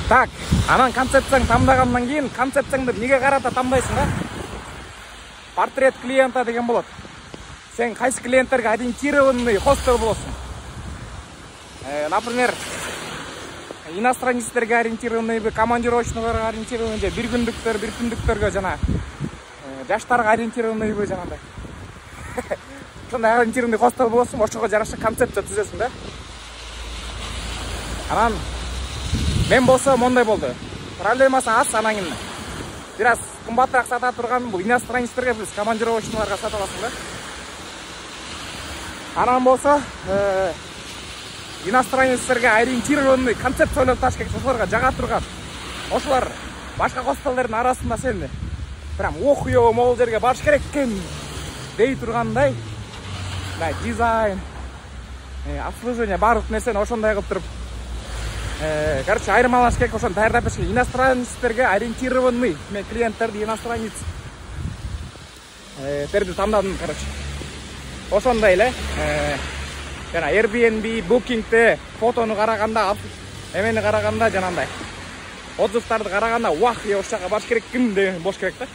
Так, анан концепцияң тамдагандан кийин концепцияңды эмнеге карата тамдайсың да? Портрет клиента деген болот. Сен кайсы клиенттерге ориентированный хостел болосуң. Например, иностранецтерге ориентированный, командировочныйларга ориентированный, же бир күндүктөр, бир түндүктөргө жана жаштарга ориентированный жанагындай. Ошондой ориентированный хостел болосуң, ошого жараша концепция түзөсүң да. Анан мен болсо мондай болду. Проблемасы аз, анан кийин бир аз кымбатыраак сата турган бул иностранецтерге, биз командировочныйларга сатып аласың да. Анан болсо иностранецтерге ориентированный концепция ойлоп табыш керек, ошолорго жага турган. Ошолор башка хостелдердин арасында сени прям окуё могул жерге барыш керек экен дей тургандай, дизайн, обслуживание баардык нерсени ошондой кылып туруп, короче, айырмалаш керек, ошону даярдап бериш керек. Иностранецтерге ориентированный, мен клиенттерди иностранец терди тандадым, короче. Ошондой эле, жана Airbnb, Booking'те фотону караганда, эмени караганда жанагындай отзывдарды караганда, вах, ошол жака барыш керек ким деген болуш керек да.